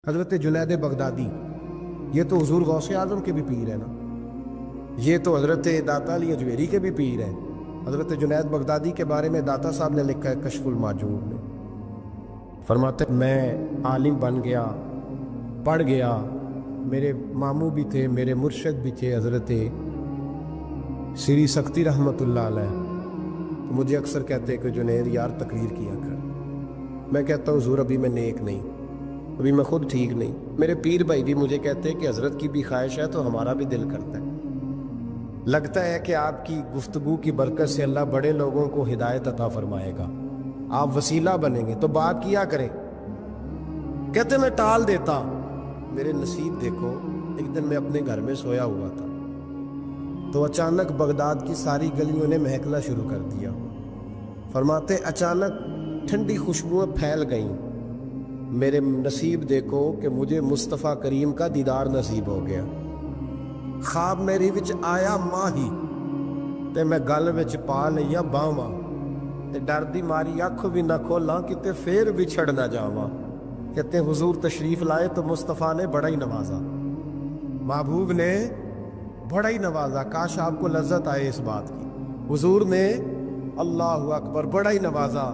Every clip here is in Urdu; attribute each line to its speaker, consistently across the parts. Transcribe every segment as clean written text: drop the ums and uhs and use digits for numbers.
Speaker 1: حضرت جنید بغدادی یہ تو حضور غوث اعظم کے بھی پیر ہیں نا، یہ تو حضرت داتا علی اجمیری کے بھی پیر ہیں۔ حضرت جنید بغدادی کے بارے میں داتا صاحب نے لکھا ہے کشف الماجوب میں، فرماتے ہیں میں عالم بن گیا، پڑھ گیا، میرے ماموں بھی تھے، میرے مرشد بھی تھے حضرت سری سختی رحمۃ اللہ علیہ، تو مجھے اکثر کہتے ہیں کہ جنید یار تقریر کیا کر۔ میں کہتا ہوں حضور ابھی میں نیک نہیں، ابھی میں خود ٹھیک نہیں۔ میرے پیر بھائی بھی مجھے کہتے ہیں کہ حضرت کی بھی خواہش ہے تو ہمارا بھی دل کرتا ہے، لگتا ہے کہ آپ کی گفتگو کی برکت سے اللہ بڑے لوگوں کو ہدایت عطا فرمائے گا، آپ وسیلہ بنیں گے تو بات کیا کریں۔ کہتے میں ٹال دیتا، میرے نصیب دیکھو، ایک دن میں اپنے گھر میں سویا ہوا تھا تو اچانک بغداد کی ساری گلیوں نے مہکنا شروع کر دیا۔ فرماتے اچانک ٹھنڈی خوشبوئیں پھیل گئیں، میرے نصیب دیکھو کہ مجھے مصطفیٰ کریم کا دیدار نصیب ہو گیا۔ خواب میری وچ آیا ماہی تے میں گل وچ پا لیا باواں تے ڈر دی ماری اکھ بھی نہ کھولاں کتے پھر بچھڑ نہ جاواں۔ کہتے ہیں حضور تشریف لائے تو مصطفیٰ نے بڑا ہی نوازا، محبوب نے بڑا ہی نوازا۔ کاش آپ کو لذت آئے اس بات کی، حضور نے اللہ اکبر بڑا ہی نوازا۔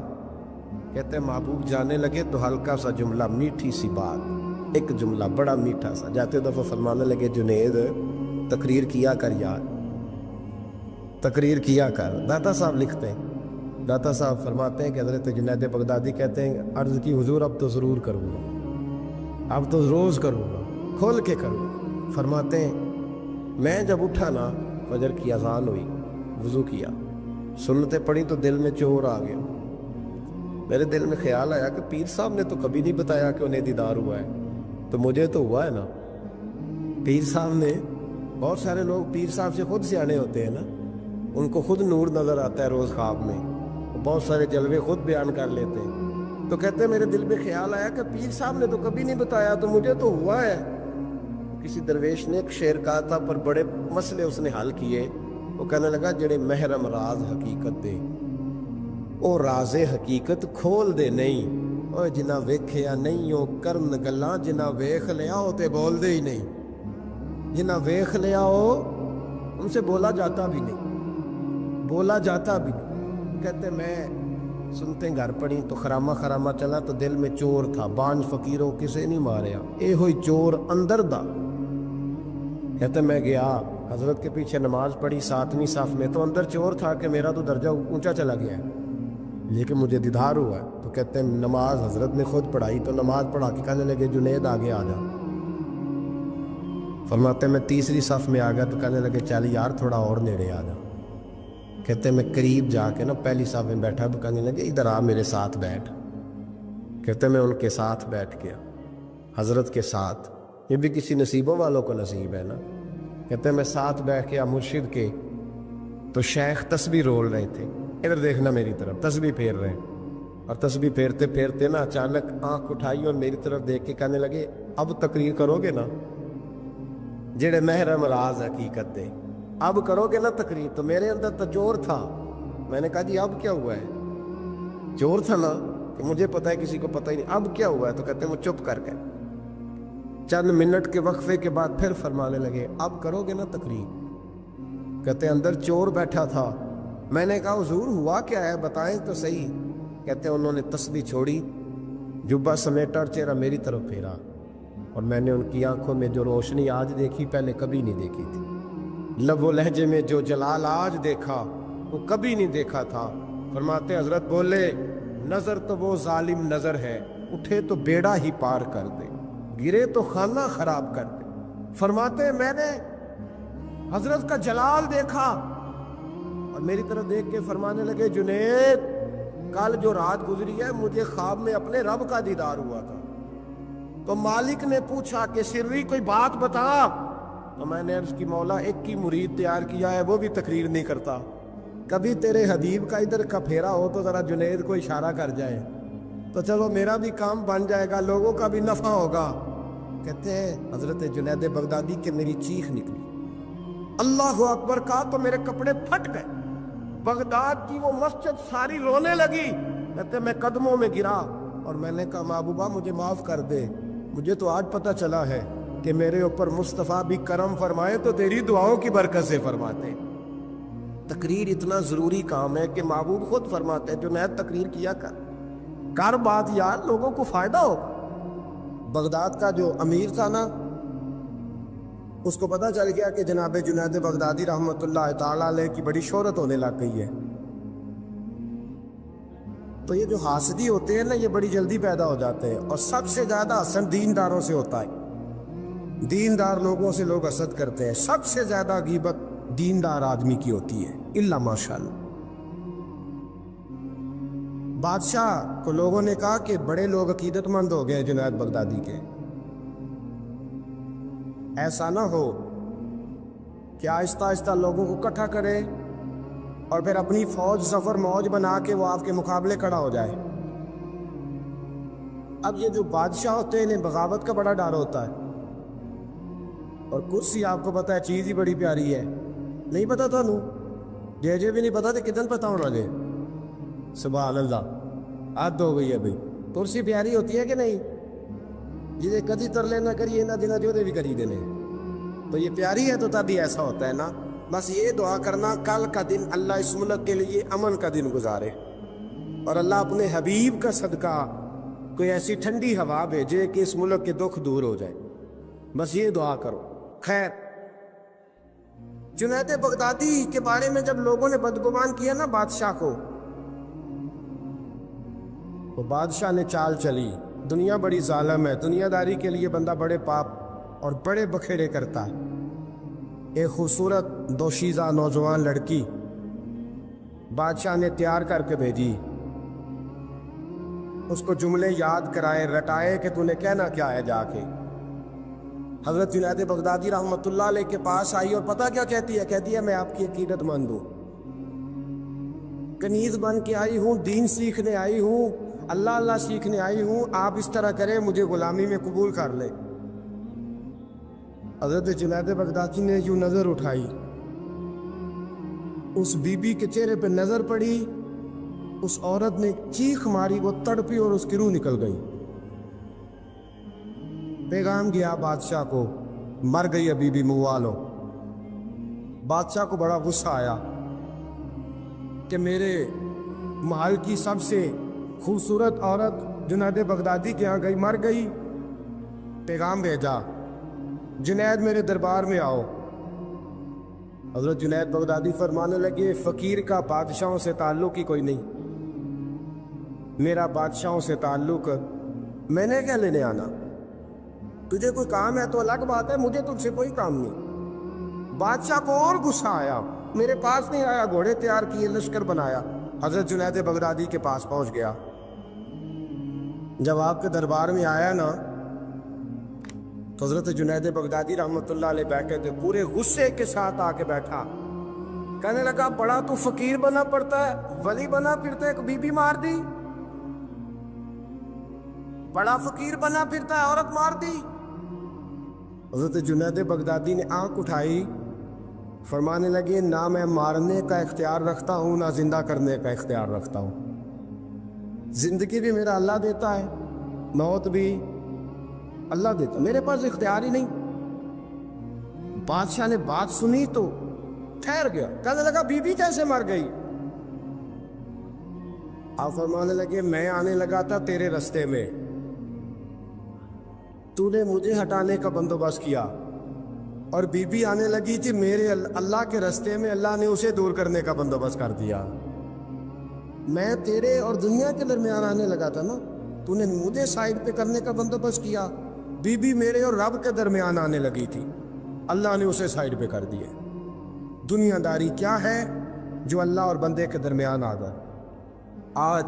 Speaker 1: کہتے ہیں محبوب جانے لگے تو ہلکا سا جملہ، میٹھی سی بات، ایک جملہ بڑا میٹھا سا، جاتے دفعہ فرمانے لگے جنید تقریر کیا کر یار، تقریر کیا کر۔ داتا صاحب لکھتے ہیں، داتا صاحب فرماتے ہیں کہ حضرت جنید بغدادی کہتے ہیں عرض کی حضور اب تو ضرور کروں گا، اب تو روز کروں گا، کھول کے کروں۔ فرماتے ہیں میں جب اٹھا نا، فجر کی اذان ہوئی، وضو کیا، سنتیں پڑھی تو دل میں چور آ گیا۔ میرے دل میں خیال آیا کہ پیر صاحب نے تو کبھی نہیں بتایا کہ انہیں دیدار ہوا ہے، تو مجھے تو ہوا ہے نا۔ پیر صاحب نے، بہت سارے لوگ پیر صاحب سے خود سیانے ہوتے ہیں نا، ان کو خود نور نظر آتا ہے روز خواب میں، بہت سارے جلوے خود بیان کر لیتے ہیں۔ تو کہتے ہیں میرے دل میں خیال آیا کہ پیر صاحب نے تو کبھی نہیں بتایا تو مجھے تو ہوا ہے۔ کسی درویش نے ایک شعر کہا تھا پر بڑے مسئلے اس نے حل کیے۔ وہ کہنے لگا جڑے محرم راز حقیقت دے او راز حقیقت کھول دے نہیں، او جنہ ویکھیا نہیں او کرن گلاں، جنہ ویکھ لیا او تے بول دے ہی نہیں، جنہ ویکھ لیا او ان سے بولا جاتا بھی نہیں، بولا جاتا بھی نہیں۔ کہتے میں سنتے گھر پڑی تو خرامہ خرامہ چلا تو دل میں چور تھا، بانج فقیروں کسے نہیں ماریا، اے ہوئی چور اندر دا۔ کہتے میں گیا حضرت کے پیچھے نماز پڑھی 7ویں صف میں، تو اندر چور تھا کہ میرا تو درجہ اونچا چلا گیا ہے لیکن مجھے دیدار ہوا ہے۔ تو کہتے ہیں نماز حضرت نے خود پڑھائی تو نماز پڑھا کے کہنے لگے جنید آگے آ جا۔ فرماتے ہیں میں 3ری صف میں آ گیا تو کہنے لگے چل یار تھوڑا اور نیڑے آ جا۔ کہتے ہیں میں قریب جا کے نا پہلی صف میں بیٹھا تو کہنے لگے ادھر آ میرے ساتھ بیٹھ۔ کہتے ہیں میں ان کے ساتھ بیٹھ گیا، حضرت کے ساتھ، یہ بھی کسی نصیبوں والوں کو نصیب ہے نا۔ کہتے ہیں میں ساتھ بیٹھ گیا مرشد کے، تو شیخ تسبیح رول رہے تھے، ادھر دیکھنا میری طرف، تسبیح پھیر رہے ہیں، اور تسبیح پھیرتے پھیرتے نا اچانک آنکھ اٹھائی اور میری طرف دیکھ کے کہنے لگے اب تقریر کرو گے نا، جڑے محرم راز حقیقت دے، اب کرو گے نا تقریر۔ تو میرے اندر تو چور تھا، میں نے کہا جی اب کیا ہوا ہے؟ چور تھا نا کہ مجھے پتا ہے کسی کو پتہ ہی نہیں، اب کیا ہوا ہے؟ تو کہتے ہیں وہ چپ کر گئے۔ چند منٹ کے وقفے کے بعد پھر فرمانے لگے اب کرو گے نا تقریر؟ کہتے ہیں اندر چور بیٹھا تھا، میں نے کہا حضور ہوا کیا ہے بتائیں تو صحیح۔ کہتے ہیں انہوں نے تسبیح چھوڑی، جبہ سمیٹا اور چہرہ میری طرف پھیرا، اور میں نے ان کی آنکھوں میں جو روشنی آج دیکھی پہلے کبھی نہیں دیکھی تھی، لب و لہجے میں جو جلال آج دیکھا وہ کبھی نہیں دیکھا تھا۔ فرماتے حضرت بولے نظر تو وہ ظالم نظر ہے، اٹھے تو بیڑا ہی پار کر دے، گرے تو خانہ خراب کر دے۔ فرماتے میں نے حضرت کا جلال دیکھا اور میری طرف دیکھ کے فرمانے لگے جنید کل جو رات گزری ہے مجھے خواب میں اپنے رب کا دیدار ہوا تھا، تو مالک نے پوچھا کہ سری کوئی بات بتا، تو میں نے عرض کی مولا ایک ہی مرید تیار کیا ہے وہ بھی تقریر نہیں کرتا، کبھی تیرے حبیب کا ادھر کا پھیرا ہو تو ذرا جنید کو اشارہ کر جائے تو چلو میرا بھی کام بن جائے گا، لوگوں کا بھی نفع ہوگا۔ کہتے ہیں حضرت جنید بغدادی کہ میری چیخ نکلی، اللہ اکبر کہا تو میرے کپڑے پھٹ گئے، بغداد کی وہ مسجد ساری رونے لگی۔ کہتے میں قدموں میں گرا اور میں نے کہا محبوبہ مجھے معاف کر دے، مجھے تو آج پتہ چلا ہے کہ میرے اوپر مصطفیٰ بھی کرم فرمائے تو تیری دعاؤں کی برکت سے فرماتے ہیں۔ تقریر اتنا ضروری کام ہے کہ محبوب خود فرماتے ہیں جنید تقریر کیا کر بات یار، لوگوں کو فائدہ ہو۔ بغداد کا جو امیر تھا نا، اس کو پتہ چل گیا کہ جناب جنید بغدادی رحمۃ اللہ تعالیٰ علیہ کی بڑی شہرت ہونے لگ گئی ہے، تو یہ جو حاسدی ہوتے ہیں نا، یہ بڑی جلدی پیدا ہو جاتے ہیں، اور سب سے زیادہ حسد دینداروں سے ہوتا ہے۔ دیندار لوگوں سے لوگ حسد کرتے ہیں، سب سے زیادہ غیبت دیندار آدمی کی ہوتی ہے، الا ماشاءاللہ۔ بادشاہ کو لوگوں نے کہا کہ بڑے لوگ عقیدت مند ہو گئے جنید بغدادی کے، ایسا نہ ہو کہ آہستہ آہستہ لوگوں کو اکٹھا کرے اور پھر اپنی فوج ظفر موج بنا کے وہ آپ کے مقابلے کھڑا ہو جائے۔ اب یہ جو بادشاہ ہوتے ہیں انہیں بغاوت کا بڑا ڈر ہوتا ہے، اور کرسی آپ کو پتہ ہے چیز ہی بڑی پیاری ہے، نہیں پتا تھا نو جے بھی نہیں پتا تھا کتن پتا ہونا جے، سبحان اللہ، حد ہو گئی ہے بھائی۔ کرسی پیاری ہوتی ہے کہ نہیں؟ جسے کدی ترلے نہ کریے نہ دینا جو دے بھی کری دینے، تو یہ پیاری ہے تو تبھی ایسا ہوتا ہے نا۔ بس یہ دعا کرنا کل کا دن اللہ اس ملک کے لیے امن کا دن گزارے، اور اللہ اپنے حبیب کا صدقہ کوئی ایسی ٹھنڈی ہوا بھیجے کہ اس ملک کے دکھ دور ہو جائے، بس یہ دعا کرو۔ خیر، جنید بغدادی کے بارے میں جب لوگوں نے بدگمان کیا نا بادشاہ کو، تو بادشاہ نے چال چلی، دنیا بڑی ظالم ہے، دنیا داری کے لیے بندہ بڑے پاپ اور بڑے بکھیڑے کرتا ہے۔ ایک خوبصورت دوشیزہ نوجوان لڑکی بادشاہ نے تیار کر کے بھیجی، اس کو جملے یاد کرائے، رٹائے کہ تو نے کہنا کیا ہے جا کے۔ حضرت جنید بغدادی رحمۃ اللہ علیہ کے پاس آئی اور پتہ کیا کہتی ہے میں آپ کی عقیدت مند ہوں، کنیز بن کے آئی ہوں، دین سیکھنے آئی ہوں، اللہ سیکھنے آئی ہوں، آپ اس طرح کریں مجھے غلامی میں قبول کر لیں۔ حضرت جنید بغدادی نے یوں نظر اٹھائی، اس بی بی کے چہرے پہ نظر پڑی، اس عورت نے چیخ ماری، وہ تڑپی اور اس کی روح نکل گئی۔ پیغام گیا بادشاہ کو، مر گئی بی بی موالو۔ بادشاہ کو بڑا غصہ آیا کہ میرے محل کی سب سے خوبصورت عورت جنید بغدادی کے ہاں گئی، مر گئی۔ پیغام بھیجا، جنید میرے دربار میں آؤ۔ حضرت جنید بغدادی فرمانے لگے، فقیر کا بادشاہوں سے تعلق ہی کوئی نہیں، میرا بادشاہوں سے تعلق، میں نے کیا لینے آنا، تجھے کوئی کام ہے تو الگ بات ہے، مجھے تجھ سے کوئی کام نہیں۔ بادشاہ کو اور غصہ آیا، میرے پاس نہیں آیا، گھوڑے تیار کیے، لشکر بنایا، حضرت جنید بغدادی کے پاس پہنچ گیا۔ جب آپ کے دربار میں آیا نا تو حضرت جنید بغدادی رحمۃ اللہ علیہ بیٹھے تھے، پورے غصے کے ساتھ آ کے بیٹھا، کہنے لگا بڑا تو فقیر بنا پڑتا ہے، ولی بنا پھرتا ہے، ایک بی بی مار دی، بڑا فقیر بنا پھرتا ہے، عورت مار دی۔ حضرت جنید بغدادی نے آنکھ اٹھائی، فرمانے لگے نہ میں مارنے کا اختیار رکھتا ہوں نہ زندہ کرنے کا اختیار رکھتا ہوں، زندگی بھی میرا اللہ دیتا ہے، موت بھی اللہ دیتا، میرے پاس اختیار ہی نہیں۔ بادشاہ نے بات سنی تو ٹھہر گیا، کہنے لگا بی بی کیسے مر گئی؟ آپ فرمانے لگے میں آنے لگا تھا تیرے رستے میں، تو نے مجھے ہٹانے کا بندوبست کیا، اور بی بی آنے لگی تھی میرے اللہ کے رستے میں، اللہ نے اسے دور کرنے کا بندوبست کر دیا۔ میں تیرے اور دنیا کے درمیان آنے لگا تھا نا، تو نے مجھے سائڈ پہ کرنے کا بندوبست کیا، بی بی میرے اور رب کے درمیان آنے لگی تھی، اللہ نے اسے سائڈ پہ کر دیا۔ دنیا داری کیا ہے جو اللہ اور بندے کے درمیان آ گئے۔ آج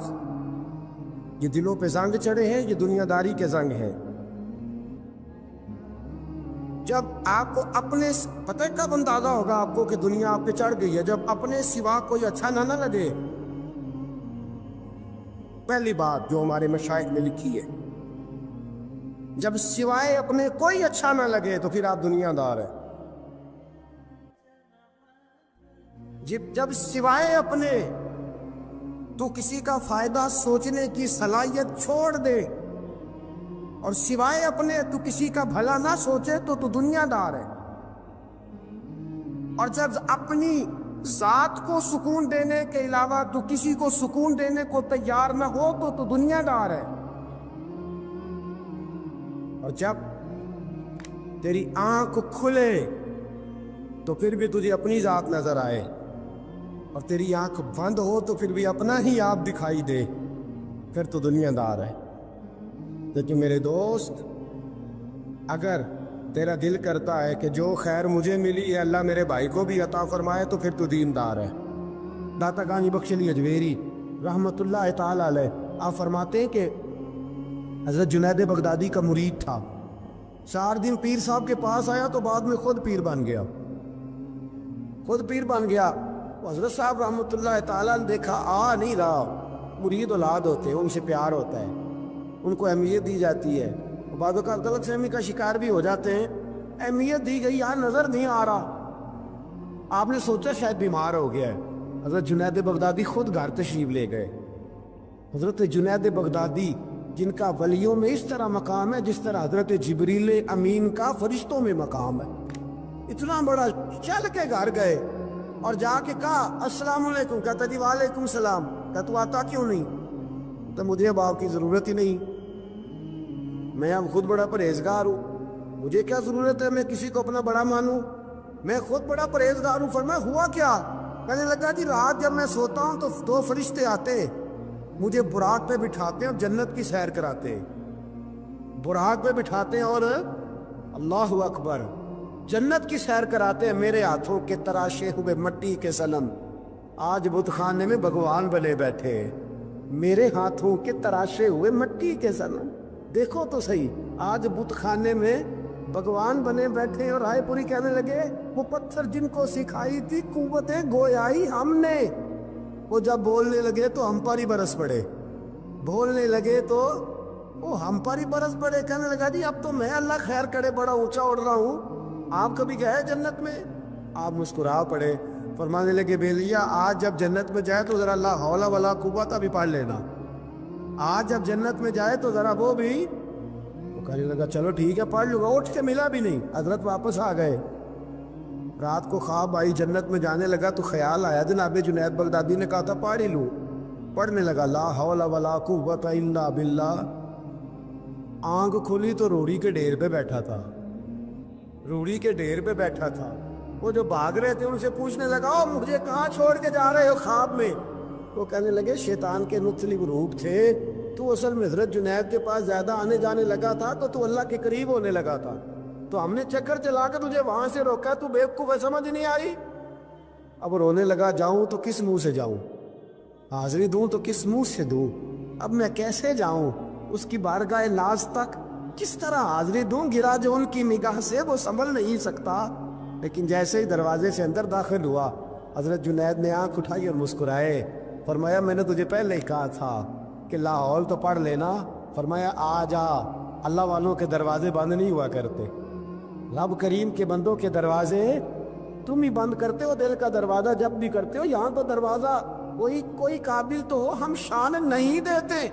Speaker 1: یہ دلوں پہ زنگ چڑھے ہیں، یہ دنیا داری کے زنگ ہیں۔ جب آپ کو اپنے پتہ کب اندازہ ہوگا آپ کو کہ دنیا آپ پہ چڑھ گئی ہے؟ جب اپنے سوا کوئی اچھا نہ لگے۔ پہلی بات جو ہمارے مشائخ نے لکھی ہے، جب سوائے اپنے کوئی اچھا نہ لگے تو پھر آپ دنیا دار ہیں۔ جب سوائے اپنے تو کسی کا فائدہ سوچنے کی صلاحیت چھوڑ دے اور سوائے اپنے تو کسی کا بھلا نہ سوچے تو دنیا دار ہے، اور جب اپنی ذات کو سکون دینے کے علاوہ تو کسی کو سکون دینے کو تیار نہ ہو تو دنیا دار ہے۔ اور جب تیری آنکھ کھلے تو پھر بھی تجھے اپنی ذات نظر آئے، اور تیری آنکھ بند ہو تو پھر بھی اپنا ہی آپ دکھائی دے، پھر تو دنیا دار ہے۔ لیکن میرے دوست، اگر تیرا دل کرتا ہے کہ جو خیر مجھے ملی ہے اللہ میرے بھائی کو بھی عطا فرمائے تو پھر تو دیندار ہے۔ داتا گانی بخش علی اجویری رحمت اللہ تعالی علیہ آپ فرماتے ہیں کہ حضرت جنید بغدادی کا مرید تھا، 4 دن پیر صاحب کے پاس آیا تو بعد میں خود پیر بن گیا، خود پیر بن گیا۔ حضرت صاحب رحمت اللہ تعالیٰ نے دیکھا آ نہیں رہا، مرید اولاد ہوتے ہیں، ان سے پیار ہوتا ہے، ان کو اہمیت دی جاتی ہے، بعض اوقات غلط فہمی کا شکار بھی ہو جاتے ہیں، اہمیت دی گئی یہاں نظر نہیں آ رہا، آپ نے سوچا شاید بیمار ہو گیا ہے۔ حضرت جنید بغدادی خود گھر تشریف لے گئے۔ حضرت جنید بغدادی جن کا ولیوں میں اس طرح مقام ہے جس طرح حضرت جبریل امین کا فرشتوں میں مقام ہے، اتنا بڑا، چل کے گھر گئے اور جا کے کہا السلام علیکم، کہتا جی وعلیکم السلام، کہتا تو آتا کیوں نہیں؟ تو مجھے اب آپ کی ضرورت ہی نہیں، میں اب خود بڑا پرہیزگار ہوں، مجھے کیا ضرورت ہے میں کسی کو اپنا بڑا مانوں، میں خود بڑا پرہیزگار ہوں۔ فرمایا ہوا کیا؟ کہنے لگا جی رات جب میں سوتا ہوں تو 2 فرشتے آتے ہیں، مجھے براق پہ بٹھاتے ہیں اور جنت کی سیر کراتے ہیں، براق پہ بٹھاتے ہیں اور اللہ اکبر جنت کی سیر کراتے ہیں، میرے ہاتھوں کے تراشے ہوئے مٹی کے صنم آج بت خانے میں بھگوان بنے بیٹھے، میرے ہاتھوں کے تراشے ہوئے مٹی کے صنم، دیکھو تو صحیح، آج بت خانے میں بھگوان بنے بیٹھے۔ اور رائے پوری کہنے لگے وہ پتھر جن کو سکھائی تھی قوت گویائی ہم نے، وہ جب بولنے لگے تو ہم پر ہی برس پڑے، بولنے لگے تو وہ ہم پر ہی برس پڑے۔ کہنے لگا جی اب تو میں اللہ خیر کرے بڑا اونچا اڑ رہا ہوں، آپ کبھی گئے جنت میں؟ آپ مسکرا پڑے، فرمانے لگے بیلیا آج جب جنت میں جائے تو ذرا لا حول ولا قوت بھی پڑھ لینا، آج جب جنت میں جائے تو ذرا وہ بھی۔ وہ کہنے لگا چلو ٹھیک ہے پڑھ لوں گا، اٹھ کے ملا بھی نہیں، حضرت واپس آ گئے۔ رات کو خواب آئی، جنت میں جانے لگا تو خیال آیا جناب جنید بغدادی نے کہا تھا پڑھ ہی لوں، پڑھنے لگا لا حول ولا قوت الا باللہ، آنکھ کھلی تو روڑی کے ڈھیر پہ بیٹھا تھا، روڑی کے ڈھیر پہ بیٹھا تھا، وہ جو بھاگ رہے تھے ان سے پوچھنے لگا او مجھے کہاں چھوڑ کے جا رہے ہو خواب میں؟ وہ کہنے لگے شیطان کے مختلف روپ تھے، تو اصل میں حضرت جنید کے پاس زیادہ آنے جانے لگا تھا تو اللہ کے قریب ہونے لگا تھا، تو ہم نے چکر چلا کے تجھے وہاں سے روکا، تو بیوقوف ہے سمجھ نہیں آئی۔ اب رونے لگا جاؤں تو کس منہ سے جاؤں، حاضری دوں تو کس منہ سے دوں، اب میں کیسے جاؤں اس کی بارگاہ ناز تک، کس طرح حاضری دوں، گرا جو ان کی نگاہ سے وہ سنبھل نہیں سکتا۔ لیکن جیسے ہی دروازے سے اندر داخل ہوا حضرت جنید نے آنکھ اٹھائی اور مسکرائے، فرمایا میں نے تجھے پہلے ہی کہا تھا کہ لاہور تو پڑھ لینا، فرمایا آ جا، اللہ والوں کے دروازے بند نہیں ہوا کرتے، رب کریم کے بندوں کے دروازے تم ہی بند کرتے ہو، دل کا دروازہ جب بھی کرتے ہو، یہاں تو دروازہ کوئی قابل تو ہو، ہم شان نہیں دیتے،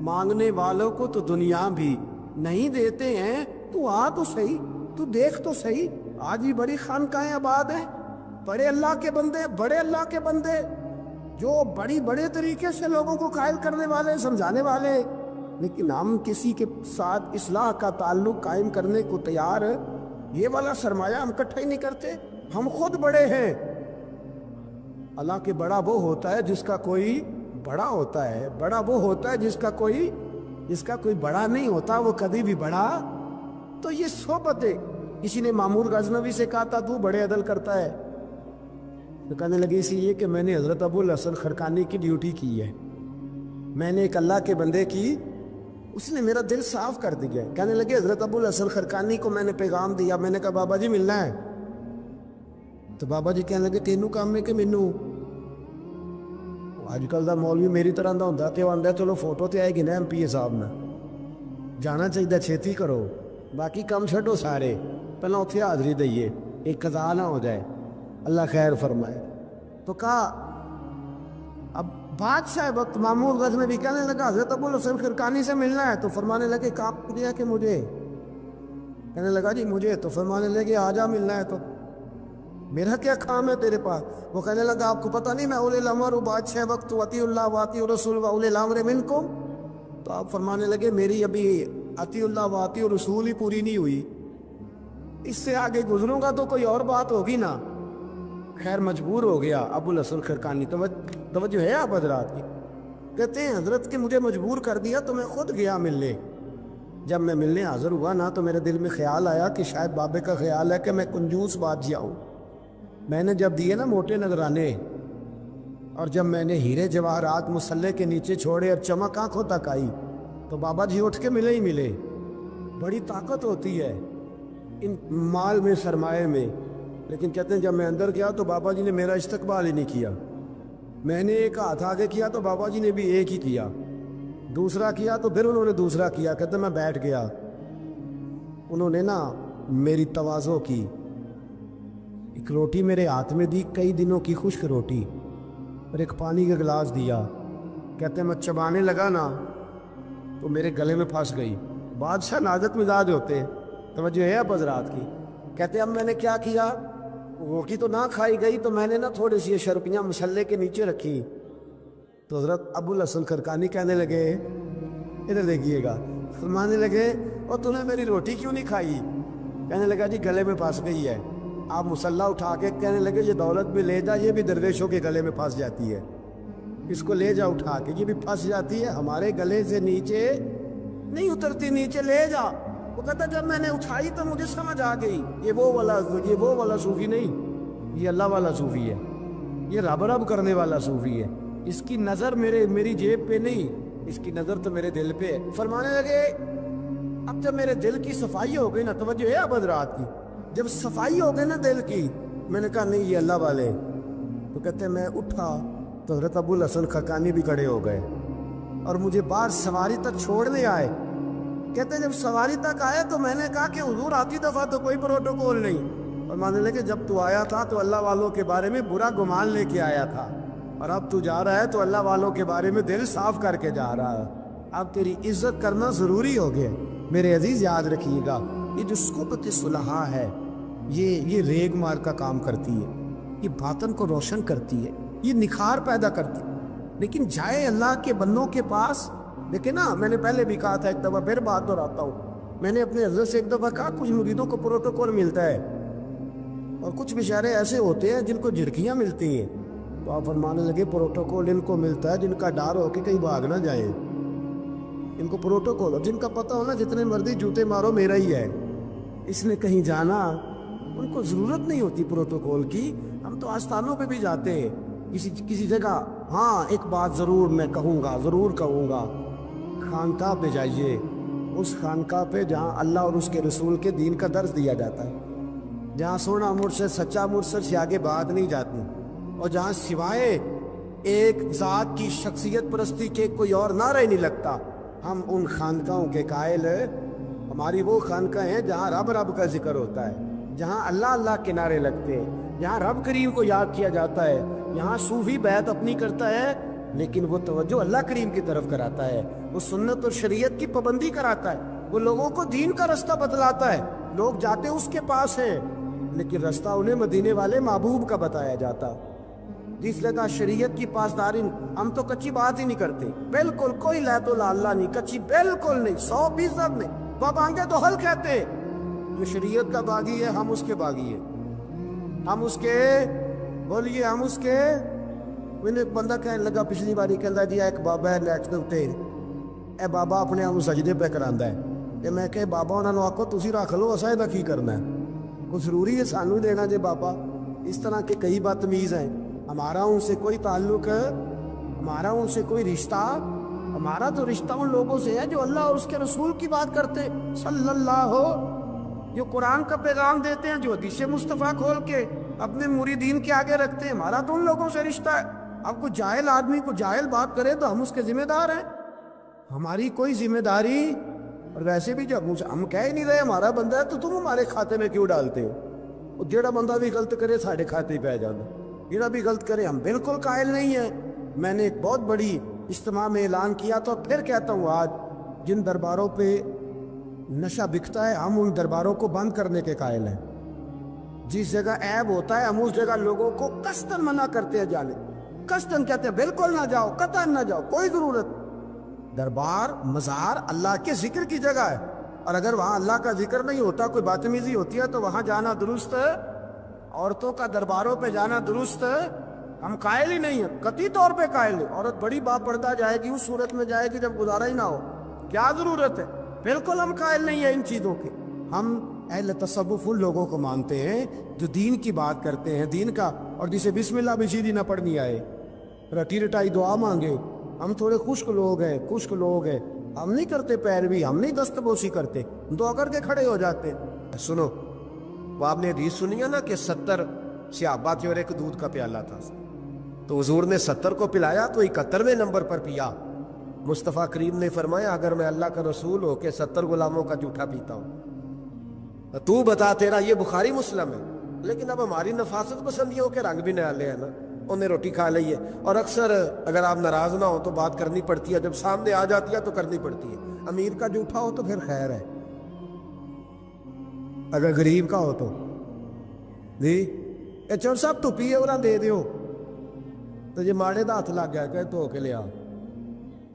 Speaker 1: مانگنے والوں کو تو دنیا بھی نہیں دیتے ہیں، تو آ تو صحیح، تو دیکھ تو صحیح، آج بھی بڑی خانقاہیں آباد ہیں، بڑے اللہ کے بندے، بڑے اللہ کے بندے جو بڑے طریقے سے لوگوں کو قائل کرنے والے، سمجھانے والے، لیکن ہم کسی کے ساتھ اصلاح کا تعلق قائم کرنے کو تیار، یہ والا سرمایہ ہم اکٹھا ہی نہیں کرتے، ہم خود بڑے ہیں۔ اللہ کے بڑا وہ ہوتا ہے جس کا کوئی بڑا ہوتا ہے، بڑا وہ ہوتا ہے جس کا کوئی بڑا نہیں ہوتا، وہ کبھی بھی بڑا۔ تو یہ صحبت ہے۔ کسی نے مامور غزنوی سے کہا تھا تو بڑے عدل کرتا ہے، تو کہنے لگے اسی لیے کہ میں نے حضرت ابو الحسن خرقانی کی ڈیوٹی کی ہے، میں نے ایک اللہ کے بندے کی، اس نے میرا دل صاف کر دیا ہے۔ کہنے لگے حضرت ابو الحسن خرقانی کو میں نے پیغام دیا، میں نے کہا بابا جی ملنا ہے، تو بابا جی کہنے لگے تینوں کام میں کہ مینوں آج کل دا مولوی میری طرح دا ہوندا تے آندا چلو فوٹو تے آئے گی نا ایم پی اے صاحب نے جانا چاہیے، چھیتی کرو، باقی کام چھڈو سارے، پہلے اتنے حاضری دئیے، ایک قضا نہ ہو جائے، اللہ خیر فرمائے۔ تو کہا اب بادشاہ وقت مامور غزنوی کہنے لگا حضرت ابو الحسن خرقانی سے ملنا ہے، تو فرمانے لگے کام دیا کہ مجھے، کہنے لگا جی مجھے، تو فرمانے لگے آجا ملنا ہے تو میرا کیا کام ہے تیرے پاس؟ وہ کہنے لگا آپ کو پتہ نہیں میں اولی الامر ہوں، بادشاہ وقت اطیع اللہ و اطیع الرسول و اولی الامر منکم؟ تو آپ فرمانے لگے میری ابھی اطیع اللہ و اطیع الرسول ہی پوری نہیں ہوئی، اس سے آگے گزروں گا تو کوئی اور بات ہوگی نا۔ خیر مجبور ہو گیا ابو الحسن خرقانی، توجہ ہے آپ حضرات کی؟ کہتے ہیں حضرت کہ مجھے مجبور کر دیا تو میں خود گیا ملنے۔ جب میں ملنے حاضر ہوا نا تو میرے دل میں خیال آیا کہ شاید بابے کا خیال ہے کہ میں کنجوس بادشاہ ہوں۔ میں نے جب دیے نا موٹے نذرانے، اور جب میں نے ہیرے جواہرات مسلح کے نیچے چھوڑے اور چمک آنکھوں تک آئی تو بابا جی اٹھ کے ملے ہی ملے۔ بڑی طاقت ہوتی ہے ان مال میں، سرمایہ میں، لیکن کہتے ہیں جب میں اندر گیا تو بابا جی نے میرا استقبال ہی نہیں کیا۔ میں نے ایک ہاتھ آگے کیا تو بابا جی نے بھی ایک ہی کیا، دوسرا کیا تو پھر انہوں نے دوسرا کیا۔ کہتے ہیں میں بیٹھ گیا، انہوں نے نا میری تواضع کی، ایک روٹی میرے ہاتھ میں دی، کئی دنوں کی خشک روٹی، اور ایک پانی کا گلاس دیا۔ کہتے ہیں میں چبانے لگا نا تو میرے گلے میں پھنس گئی۔ بادشاہ نازک مزاج ہوتے ہیں، توجہ ہے اب حضرات کی؟ کہتے ہیں اب میں نے کیا کیا، روٹی تو نہ کھائی گئی تو میں نے نا تھوڑی سی شرپیاں مسلح کے نیچے رکھی۔ تو حضرت ابو الحسن خرقانی کہنے لگے ادھر دیکھیے گا، فرمانے لگے اور تُو نے میری روٹی کیوں نہیں کھائی؟ کہنے لگا جی گلے میں پھنس گئی ہے۔ آپ مسلح اٹھا کے کہنے لگے یہ دولت بھی لے جا، یہ بھی درویشوں کے گلے میں پھنس جاتی ہے، اس کو لے جا اٹھا کے، یہ بھی پھنس جاتی ہے، ہمارے گلے سے نیچے نہیں اترتی، نیچے لے جا۔ وہ کہتا جب میں نے اٹھائی تو مجھے سمجھ آ گئی یہ وہ والا صوفی نہیں، یہ اللہ والا صوفی ہے، یہ رب رب کرنے والا صوفی ہے، اس کی نظر میری جیب پہ نہیں، اس کی نظر تو میرے دل پہ ہے۔ فرمانے لگے اب جب میرے دل کی صفائی ہو گئی نا، توجہ ہے اب حضرات کی، جب صفائی ہو گئی نا دل کی، میں نے کہا نہیں یہ اللہ والے۔ تو کہتے ہیں میں اٹھا تو حضرت ابو الحسن خرقانی بھی کھڑے ہو گئے اور مجھے باہر سواری تک چھوڑنے آئے۔ کہتے ہیں جب سواری تک آئے تو میں نے کہا کہ حضور آتی دفعہ تو کوئی پروٹوکول نہیں، اور ماننے لگے جب تو آیا تھا تو اللہ والوں کے بارے میں برا گمان لے کے آیا تھا، اور اب تو جا رہا ہے تو اللہ والوں کے بارے میں دل صاف کر کے جا رہا ہے، اب تیری عزت کرنا ضروری ہو گیا۔ میرے عزیز یاد رکھیے گا، یہ جو صحبت صلحاء ہے یہ ریگ مار کا کام کرتی ہے، یہ باطن کو روشن کرتی ہے، یہ نکھار پیدا کرتی ہے۔ لیکن جائے اللہ کے بندوں کے پاس، لیکن نا میں نے پہلے بھی کہا تھا، ایک دفعہ پھر بات دہراتا ہوں، میں نے اپنے حضرت سے ایک دفعہ کہا کچھ مریدوں کو پروٹوکول ملتا ہے اور کچھ بیچارے ایسے ہوتے ہیں جن کو جھڑکیاں ملتی ہیں، تو آپ فرمانے لگے پروٹوکول ان کو ملتا ہے جن کا ڈر ہو کہ کہیں بھاگ نہ جائیں، ان کو پروٹوکول، اور جن کا پتہ ہونا جتنے مرضی جوتے مارو میرا ہی ہے، اس نے کہیں جانا، ان کو ضرورت نہیں ہوتی پروٹوکول کی۔ ہم تو آستانوں پہ بھی جاتے ہیں کسی جگہ، ہاں ایک بات ضرور میں ضرور کہوں گا، خانقاہ پہ جائیے، اس خانقاہ پہ جہاں اللہ اور اس کے رسول کے دین کا درس دیا جاتا ہے، جہاں سونا مرشد سچا مرشد سے آگے بات نہیں جاتی، اور جہاں سوائے ایک ذات کی شخصیت پرستی کے کوئی اور نعرہ ہی نہیں لگتا، ہم ان خانقاہوں کے قائل ہیں۔ ہماری وہ خانقاہ ہیں جہاں رب رب کا ذکر ہوتا ہے، جہاں اللہ اللہ کے نعرے لگتے ہیں، جہاں رب کریم کو یاد کیا جاتا ہے، یہاں صوفی بیعت اپنی کرتا ہے لیکن وہ توجہ اللہ کریم کی طرف کراتا ہے، وہ سنت اور شریعت کی پابندی کراتا ہے، وہ لوگوں کو دین کا رستہ بتلاتا ہے۔ لوگ جاتے اس کے پاس ہیں لیکن رستہ انہیں مدینے والے محبوب کا بتایا جاتا۔ جس لگا شریعت کی پاسداری، ہم تو کچی بات ہی نہیں کرتے، بالکل کوئی لہت و اللہ نہیں، کچی بالکل نہیں، 100% نہیں، بابانگے تو حل کہتے، جو شریعت کا باغی ہے ہم اس کے باغی ہیں، ہم اس کے، بولیے ہم اس کے۔ میں ایک بندہ کہنے لگا پچھلی باری، کہندا جی ایک بابا ہے نیٹ دے اوتے، اے بابا اپنے آپ سجدے پہ کراندا ہے، تے میں کہ بابا انہاں نوں آکھو تسی رکھ لو، اساں دا کی کرنا ہے، کوئی ضروری ہے سانوں دینا جے بابا؟ اس طرح کے کئی بدتمیز ہیں، ہمارا ان سے کوئی تعلق، ہمارا ان سے کوئی رشتہ، ہمارا تو رشتہ ان لوگوں سے ہے جو اللہ اور اس کے رسول کی بات کرتے صلی اللہ ہو، جو قرآن کا پیغام دیتے ہیں، جو حدیث مصطفیٰ کھول کے اپنے مریدین کے آگے رکھتے ہیں، ہمارا تو ان لوگوں سے رشتہ ہے۔ اب کوئی جاہل آدمی کو جاہل بات کرے تو ہم اس کے ذمہ دار ہیں، ہماری کوئی ذمہ داری، اور ویسے بھی جب ہم کہہ ہی نہیں رہے ہمارا بندہ ہے تو تم ہمارے کھاتے میں کیوں ڈالتے ہو؟ جیڑا بندہ بھی غلط کرے ساڑھے کھاتے پہ جانا، جیڑا بھی غلط کرے، ہم بالکل قائل نہیں ہیں میں نے ایک بہت بڑی اجتماع میں اعلان کیا تو پھر کہتا ہوں، آج جن درباروں پہ نشہ بکتا ہے ہم ان درباروں کو بند کرنے کے قائل ہیں۔ جس جگہ عیب ہوتا ہے ہم اس جگہ لوگوں کو قصداً منع کرتے ہیں جانے، قصداً کہتے ہیں بالکل نہ جاؤ، قطعاً نہ جاؤ، کوئی ضرورت۔ دربار مزار اللہ کے ذکر کی جگہ ہے، اور اگر وہاں اللہ کا ذکر نہیں ہوتا، کوئی بدتمیزی ہوتی ہے تو وہاں جانا درست ہے؟ عورتوں کا درباروں پہ جانا درست ہے؟ ہم قائل ہی نہیں ہیں، قطعی طور پہ قائل ہیں۔ عورت بڑی باپردہ جائے گی، اس صورت میں جائے گی جب گزارا ہی نہ ہو، کیا ضرورت ہے؟ بالکل ہم قائل نہیں ہیں ان چیزوں کے۔ ہم اہل تصوف ان لوگوں کو مانتے ہیں جو دین کی بات کرتے ہیں، دین کا، اور جسے بسم اللہ بھی سیدھی نہ پڑھنی آئے، رٹی رٹائی دعا مانگے۔ ہم تھوڑے خشک لوگ ہیں، ہم نہیں کرتے پیروی، ہم نہیں دست بوسی کرتے، دعا کر کے کھڑے ہو جاتے ہیں۔ سنو، وہ آپ نے حدیث سنی ہے نا کہ 70 صحابہ تھے اور ایک دودھ کا پیالہ تھا، تو حضور نے 70 کو پلایا تو 71ویں نمبر پر پیا۔ مصطفیٰ کریم نے فرمایا اگر میں اللہ کا رسول ہو کے 70 غلاموں کا جھوٹا پیتا ہوں تو بتا، تیرا یہ بخاری مسلم ہے۔ لیکن اب ہماری نفاست پسندیوں کے رنگ بھی نالے ہیں نا، انہیں روٹی کھا لی ہے، اور اکثر اگر آپ ناراض نہ ہو تو بات کرنی پڑتی ہے، جب سامنے آ جاتی ہے تو کرنی پڑتی ہے۔ امیر کا جھوٹا ہو تو پھر خیر ہے، اگر غریب کا ہو تو جی چور صاحب تو پیے اور دے دیو، تو یہ ماڑے دا ہاتھ لگ گیا کہ تو کے لیا،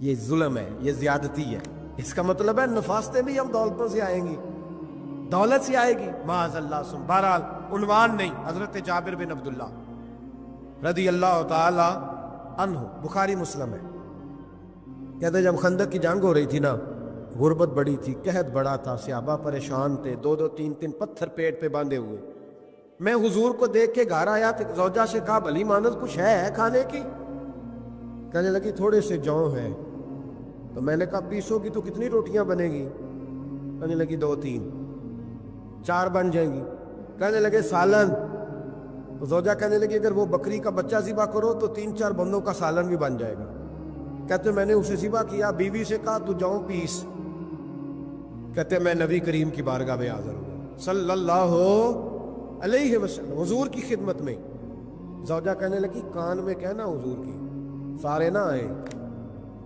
Speaker 1: یہ ظلم ہے، یہ زیادتی ہے۔ اس کا مطلب ہے نفاستیں بھی ہم دولتوں سے آئیں گی، دولت سے آئے گی، معاذ اللہ سن۔ بہرحال عنوان نہیں، حضرت جابر بن عبداللہ رضی اللہ تعالی عنہ، بخاری مسلم ہے، کہتے جب خندق کی جنگ ہو رہی تھی نا، غربت بڑی تھی، قحط بڑا تھا، صحابہ پریشان تھے، 2-2 3-3 پتھر پیٹ پہ باندھے ہوئے۔ میں حضور کو دیکھ کے گھر آیا تو زوجہ سے کہا بھلی مانت کچھ ہے کھانے کی؟ کہنے لگی تھوڑے سے جو ہیں۔ تو میں نے کہا پیسو کی تو کتنی روٹیاں بنے گی؟ کہنے لگی 2-3، 4 بن جائیں گی۔ کہنے لگے سالن؟ تو زوجہ کہنے لگی اگر وہ بکری کا بچہ ذبح کرو تو 3-4 بندوں کا سالن بھی بن جائے گا۔ کہتے میں نے اسے ذبح کیا، بیوی سے کہا تو جاؤ پیس۔ کہتے میں نبی کریم کی بارگاہ میں حاضر ہوں صلی اللہ علیہ وسلم، حضور کی خدمت میں۔ زوجہ کہنے لگی کان میں کہنا حضور کی، سارے نہ آئے،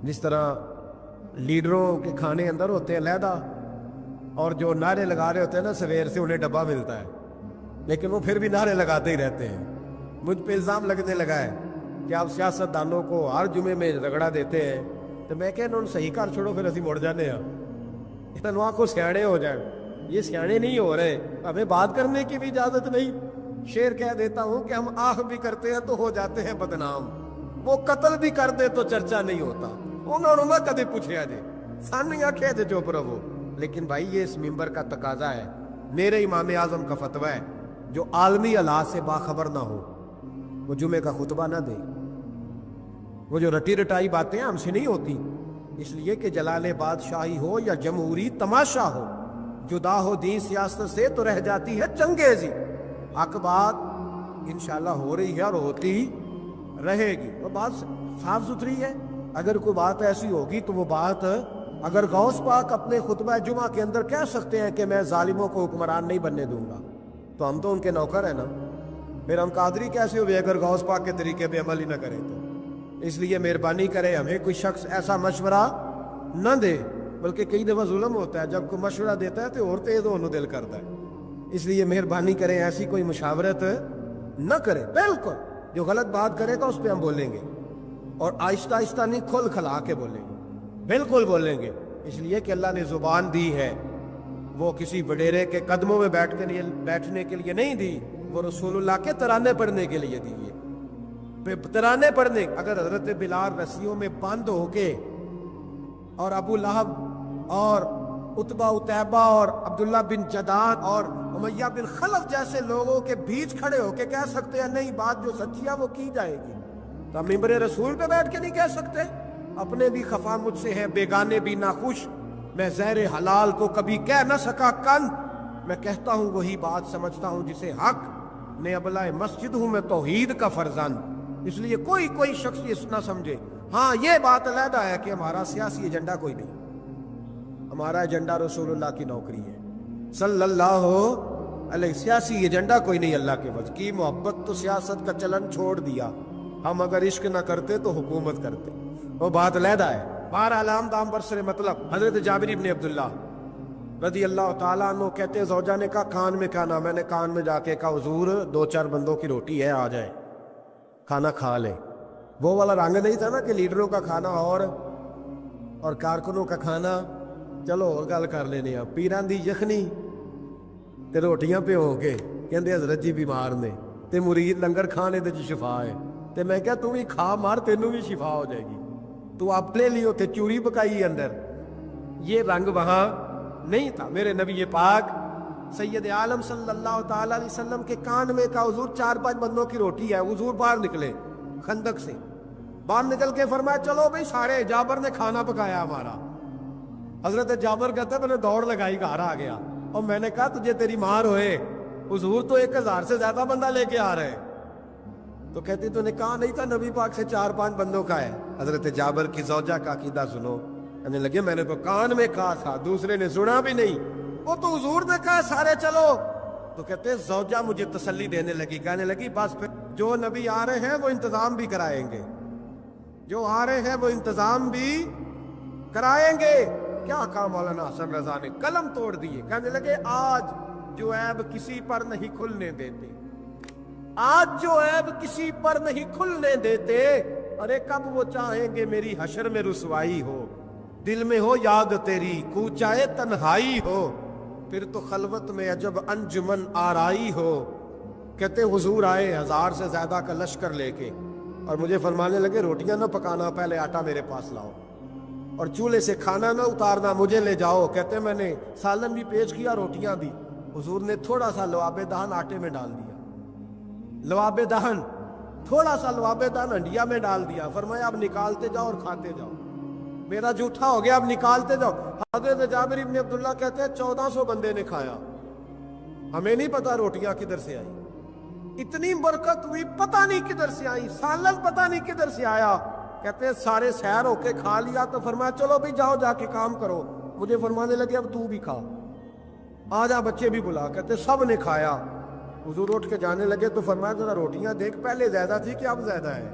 Speaker 1: جس طرح لیڈروں کے کھانے اندر ہوتے ہیں علیحدہ، اور جو نعرے لگا رہے ہوتے ہیں نا سویر سے انہیں ڈبہ ملتا ہے، لیکن وہ پھر بھی نعرے لگاتے ہی رہتے ہیں۔ مجھ پہ الزام لگنے لگا ہے کہ آپ سیاست دانوں کو ہر جمعے میں رگڑا دیتے ہیں، تو میں کہنا ان صحیح کر چھوڑو پھر اسی مڑ جانے ہیں، اتنا کو سیاڑے ہو جائیں۔ یہ سیاڑے نہیں ہو رہے، ہمیں بات کرنے کی بھی اجازت نہیں۔ شعر کہہ دیتا ہوں کہ ہم آہ بھی کرتے ہیں تو ہو جاتے ہیں بدنام، وہ قتل بھی کر دے تو چرچا نہیں ہوتا، انہوں نے کدے پوچھے آجے سانو یا کہہ دے چپ رہو۔ لیکن بھائی یہ اس ممبر کا تقاضا ہے، میرے امام اعظم کا فتویٰ ہے، جو عالمی حالات سے باخبر نہ ہو وہ جمعے کا خطبہ نہ دے۔ وہ جو رٹی رٹائی باتیں ہم سے نہیں ہوتی، اس لیے کہ جلال بادشاہی ہو یا جمہوری تماشا ہو، جدا ہو دین سیاست سے تو رہ جاتی ہے چنگیزی۔ حق بات انشاءاللہ ہو رہی ہے اور ہوتی رہے گی، وہ بات صاف ستھری ہے۔ اگر کوئی بات ایسی ہوگی تو وہ بات، اگر غوث پاک اپنے خطبہ جمعہ کے اندر کہہ سکتے ہیں کہ میں ظالموں کو حکمران نہیں بننے دوں گا، تو ہم تو ان کے نوکر ہیں نا، پھر ہم قادری کیسے ہوئے اگر غوث پاک کے طریقے پہ عمل ہی نہ کریں تو؟ اس لیے مہربانی کرے ہمیں کوئی شخص ایسا مشورہ نہ دے، بلکہ کئی دفعہ ظلم ہوتا ہے، جب کوئی مشورہ دیتا ہے تو اور تیز ہونے دل کرتا ہے۔ اس لیے مہربانی کریں ایسی کوئی مشاورت نہ کرے، بالکل جو غلط بات کرے گا اس پہ ہم بولیں گے، اور آہستہ آہستہ نہیں، کھل کھلا کے بولیں گے، بالکل بولیں گے، اس لیے کہ اللہ نے زبان دی ہے، وہ کسی وڈیرے کے قدموں میں بیٹھنے کے لیے نہیں دی، وہ رسول اللہ کے ترانے پڑھنے کے لیے دی ہے۔ ترانے پڑھنے، اگر حضرت بلال رسیوں میں بند ہو کے اور ابو لہب اور عتبہ اتیبہ اور عبداللہ بن جدان اور امیہ بن خلف جیسے لوگوں کے بیچ کھڑے ہو کے کہہ سکتے ہیں نہیں بات جو سچی ہے وہ کی جائے گی، تو ہم ممبر رسول پہ بیٹھ کے نہیں کہہ سکتے؟ اپنے بھی خفا مجھ سے ہے، بیگانے بھی ناخوش، میں زہر حلال کو کبھی کہہ نہ سکا کن، میں کہتا ہوں وہی بات سمجھتا ہوں جسے حق، میں ابلہ مسجد ہوں، میں توحید کا فرزند۔ اس لیے کوئی شخص یہ نہ سمجھے، ہاں یہ بات علیحدہ ہے کہ ہمارا سیاسی ایجنڈا کوئی نہیں، ہمارا ایجنڈا رسول اللہ کی نوکری ہے صلی اللہ علیہ، سیاسی ایجنڈا کوئی نہیں، اللہ کے وجہ کی محبت تو سیاست کا چلن چھوڑ دیا، ہم اگر عشق نہ کرتے تو حکومت کرتے، وہ بات علیحدہ ہے۔ بہرحال عام دام برسر مطلب حضرت جابر ابن عبداللہ رضی اللہ تعالیٰ عنہ کہتے ہیں زوجہ نے کہا کان میں کھانا، میں نے کان میں جا کے کہا حضور 2-4 بندوں کی روٹی ہے، آ جائے کھانا کھا لے۔ وہ والا رنگ نہیں تھا نا کہ لیڈروں کا کھانا اور کارکنوں کا کھانا چلو اور گل کر لینے، پیران دی یخنی تے روٹیاں پہ ہو کے کہندے حضرت جی بیمار نے تے مرید لنگر کھانے دے شفا ہے، تے میں کہا تم ہی کھا مار تینوں بھی شفا ہو جائے گی، تو اپنے لیے تے چوری پکائی اندر۔ یہ رنگ وہاں نہیں تھا۔ میرے نبی پاک سید عالم صلی اللہ تعالی علیہ وسلم کے کان میں کہا حضور 4-5 بندوں کی روٹی ہے۔ حضور باہر نکلے خندق سے، باہر نکل کے فرمایا چلو بھئی سارے، جابر نے کھانا پکایا ہمارا۔ حضرت جابر کہتا ہے میں نے دوڑ لگائی، گھر آ گیا اور میں نے کہا تجھے تیری مار ہوئے، حضور تو 1000 سے زیادہ بندہ لے کے آ رہے۔ تو کہتی تو نے کہا نہیں تھا نبی پاک سے 4-5 بندوں کا ہے۔ حضرت جابر کی زوجہ کا عقیدہ سنو، کہنے لگے میں نے تو کان میں کہا تھا، دوسرے نے سنا بھی نہیں، وہ تو حضور نے کہا سارے چلو۔ تو کہتے ہیں زوجہ مجھے تسلی دینے لگی، کہنے لگی بس پھر جو نبی آ رہے ہیں وہ انتظام بھی کرائیں گے، جو آ رہے ہیں وہ انتظام بھی کرائیں گے۔ کیا کہا مولانا حسن رضا نے؟ قلم توڑ دیے، کہنے لگے آج جو عیب کسی پر نہیں کھلنے دیتے، آج جو عیب کسی پر نہیں کھلنے دیتے، ارے کب وہ چاہیں گے میری حشر میں رسوائی ہو، دل میں ہو یاد تیری کوچائے تنہائی ہو، پھر تو خلوت میں عجب انجمن آرائی ہو۔ کہتے حضور آئے 1000 سے زیادہ کا لشکر لے کے اور مجھے فرمانے لگے روٹیاں نہ پکانا، پہلے آٹا میرے پاس لاؤ، اور چولہے سے کھانا نہ اتارنا، مجھے لے جاؤ۔ کہتے میں نے سالن بھی پیش کیا، روٹیاں دی، حضور نے تھوڑا سا لواب دہن آٹے میں ڈال دیا، لواب دہن تھوڑا سا لواب دہن ہنڈیا میں ڈال دیا، فرمایا اب نکالتے جاؤ اور کھاتے جاؤ، میرا جھوٹا ہو گیا اب نکالتے جاؤ۔ حضرت جابر ابن عبداللہ کہتے ہیں 1400 بندے نے کھایا، ہمیں نہیں پتا روٹیاں کدھر سے آئی، اتنی برکت ہوئی پتہ نہیں کدھر سے آئی، سالن پتہ نہیں کدھر سے آیا۔ کہتے ہیں سارے سیر ہو کے کھا لیا تو فرمایا چلو بھی جاؤ جا کے کام کرو، مجھے فرمانے لگے اب تو بھی کھا، آ جا بچے بھی بلا۔ کہتے سب نے کھایا، حضور اٹھ کے جانے لگے تو فرمایا ذرا روٹیاں دیکھ پہلے زیادہ تھی کہ اب زیادہ ہے،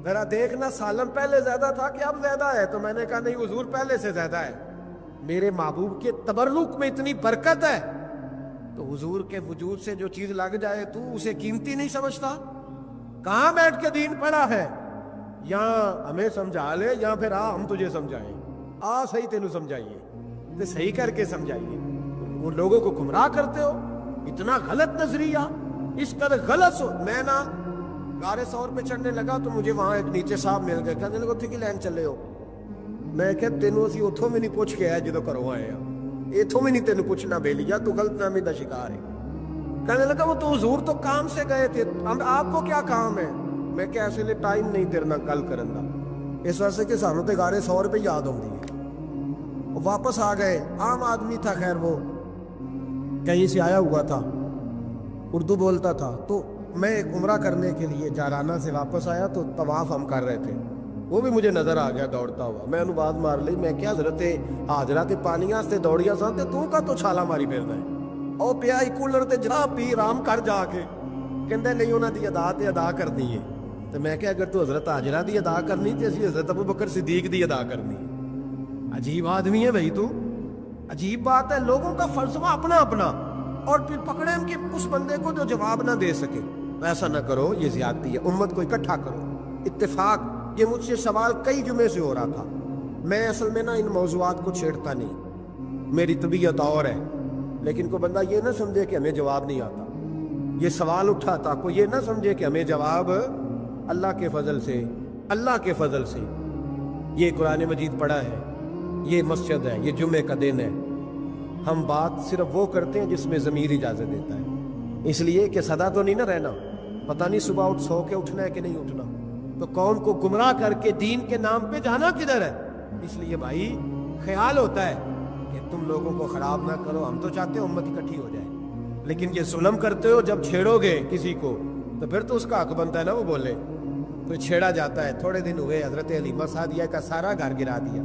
Speaker 1: ذرا دیکھنا سالن پہلے زیادہ تھا کہ اب زیادہ ہے۔ تو میں نے کہا نہیں حضور پہلے سے زیادہ ہے، میرے محبوب کے تبرک میں اتنی برکت ہے، تو حضور کے وجود سے جو چیز لگ جائے تو اسے قیمتی نہیں سمجھتا؟ کہاں بیٹھ کے دین پڑھا ہے؟ یا ہمیں سمجھا لے یا پھر ہم تجھے سمجھائیں، صحیح تینوں سمجھائیے تو صحیح کر کے سمجھائیے۔ ان لوگوں کو گمراہ کرتے ہو، اتنا غلط نظریہ، اس قدر غلط میں نا غار ثور پہ چڑھنے لگا تو مجھے وہاں ایک نیچے صاحب مل گئے، کہنے لگے اتنے کی لین چلے ہو؟ میں کہ تینوں اسی اتھوں میں نہیں پوچھ کے آیا جدو کرو آئے ہیں، اتھوں میں نہیں تینوں پوچھنا بے لیا، تو غلط فہمی دا شکار ہے۔ کہنے لگا وہ تو حضور تو کام سے گئے تھے، آپ کو کیا کام ہے؟ میں کہ ایسے لئے ٹائم نہیں تیرے نہ گل کرن دا، اس واسطے کہ سانوں تے غار ثور پہ یاد ہوں دی۔ واپس آ گئے، عام آدمی تھا، خیر وہ کہیں سے آیا ہوا تھا، اردو بولتا تھا، تو میں ایک عمرہ کرنے کے لیے جارانہ سے واپس آیا تو طواف ہم کر رہے تھے، وہ بھی مجھے نظر آ گیا دوڑتا ہوا، میں انہوں بات مار لی، میں کیا حضرت حاضرہ تے پانیاں سے دوڑیاں سان تے تو کا تو چھالا ماری پھردا ہے، او پیا ہی کولر تے جا پی رام کر جا کے، کہندے نہیں انہاں دی ادا تے ادا کرنی ہے۔ تو میں کہ اگر تو حضرت حاجرہ دی ادا کرنی تے اسی حضرت ابوبکر صدیق دی ادا کرنی ہے۔ عجیب آدمی ہے بھائی تو، عجیب بات ہے، لوگوں کا فلسفہ اپنا اپنا، اور پھر پکڑیں کہ اس بندے کو جو جواب نہ دے سکے۔ ایسا نہ کرو، یہ زیادتی ہے، امت کو اکٹھا کرو، اتفاق۔ یہ مجھ سے سوال کئی جمعے سے ہو رہا تھا، میں اصل میں نا ان موضوعات کو چھیڑتا نہیں، میری طبیعت اور ہے، لیکن کوئی بندہ یہ نہ سمجھے کہ ہمیں جواب نہیں آتا، یہ سوال اٹھا تھا، کوئی یہ نہ سمجھے کہ ہمیں جواب اللہ کے فضل سے، اللہ کے فضل سے۔ یہ قرآن مجید پڑھا ہے، یہ مسجد ہے، یہ جمعے کا دن ہے، ہم بات صرف وہ کرتے ہیں جس میں ضمیر اجازت دیتا ہے، اس لیے کہ سدا تو نہیں نہ رہنا، پتہ نہیں صبح اٹھ سو کے اٹھنا ہے کہ نہیں اٹھنا، تو قوم کو گمراہ کر کے دین کے نام پہ جانا کدھر ہے؟ اس لیے بھائی خیال ہوتا ہے کہ تم لوگوں کو خراب نہ کرو، ہم تو چاہتے ہیں امت اکٹھی ہو جائے، لیکن یہ ظلم کرتے ہو، جب چھیڑو گے کسی کو تو پھر تو اس کا حق بنتا ہے نا وہ بولے، تو چھیڑا جاتا ہے۔ تھوڑے دن ہوئے حضرت حلیمہ سعدیہ کا سارا گھر گرا دیا،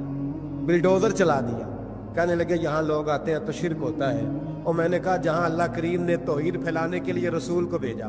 Speaker 1: بلڈوزر چلا دیا، کہنے لگے یہاں لوگ آتے ہیں تو شرک ہوتا ہے، اور میں نے کہا جہاں اللہ کریم نے توحید پھیلانے کے لیے رسول کو بھیجا،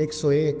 Speaker 1: 101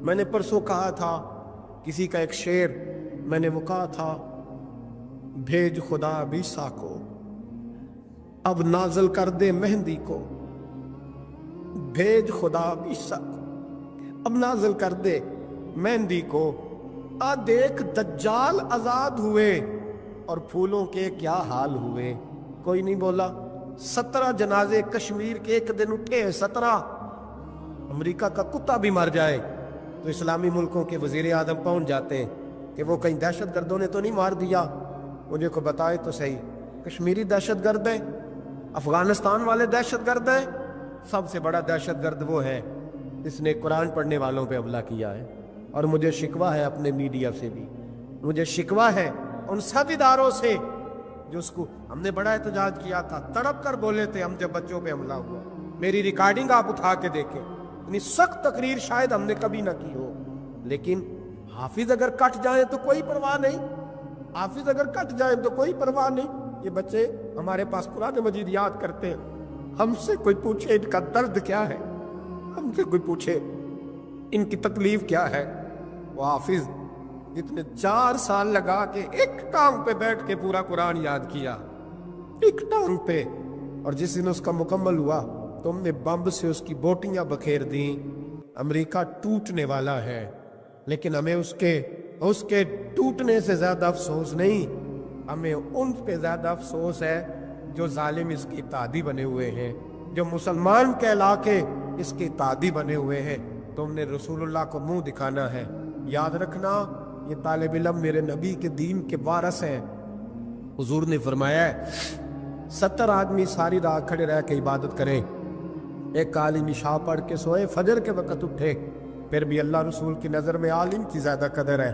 Speaker 1: میں نے پرسوں کہا تھا کسی کا ایک شعر، میں نے وہ کہا تھا، بھیج خدا عیسیٰ کو اب نازل کر دے مہندی کو، بھیج خدا عیسیٰ کو اب نازل کر دے مہندی کو، آ دیکھ دجال آزاد ہوئے اور پھولوں کے کیا حال ہوئے۔ کوئی نہیں بولا۔ 17 جنازے کشمیر کے ایک دن اٹھے، 17۔ امریکہ کا کتا بھی مر جائے تو اسلامی ملکوں کے وزیر اعظم پہنچ جاتے ہیں کہ وہ کہیں دہشت گردوں نے تو نہیں مار دیا، مجھے کو بتائے تو صحیح۔ کشمیری دہشت گرد ہیں، افغانستان والے دہشت گرد ہیں، سب سے بڑا دہشت گرد وہ ہے جس نے قرآن پڑھنے والوں پہ حملہ کیا ہے۔ اور مجھے شکوہ ہے اپنے میڈیا سے بھی، مجھے شکوہ ہے ان سب اداروں سے جو اس کو، ہم نے بڑا احتجاج کیا تھا، تڑپ کر بولے تھے ہم جب بچوں پہ حملہ ہوا۔ میری ریکارڈنگ آپ اٹھا کے دیکھیں، اتنی سخت تقریر شاید ہم نے کبھی نہ کی ہو، لیکن حافظ اگر کٹ جائیں تو کوئی پرواہ نہیں، حافظ اگر کٹ جائیں تو کوئی پرواہ نہیں۔ یہ بچے ہمارے پاس قرآن مجید یاد کرتے ہیں، ہم سے کوئی پوچھے ان کا درد کیا ہے، ہم سے کوئی پوچھے ان کی تکلیف کیا ہے۔ وہ حافظ جتنے 4 سال لگا کے ایک ٹانگ پہ بیٹھ کے پورا قرآن یاد کیا، ایک ٹانگ پہ، اور جس دن اس کا مکمل ہوا تم نے بمب سے اس کی بوٹیاں بکھیر دیں۔ امریکہ ٹوٹنے والا ہے، لیکن ہمیں اس کے ٹوٹنے سے زیادہ افسوس نہیں، ہمیں ان پہ زیادہ افسوس ہے جو ظالم اس کے اتحادی بنے ہوئے ہیں، جو مسلمان کہلا کے اس کے اتحادی بنے ہوئے ہیں۔ تم نے رسول اللہ کو منہ دکھانا ہے۔ یاد رکھنا، یہ طالب علم میرے نبی کے دین کے وارث ہیں۔ حضور نے فرمایا ہے 70 آدمی ساری رات کھڑے رہ کے عبادت کریں، ایک عالم عشاء پڑھ کے سوئے، فجر کے وقت اٹھے، پھر بھی اللہ رسول کی نظر میں عالم کی زیادہ قدر ہے۔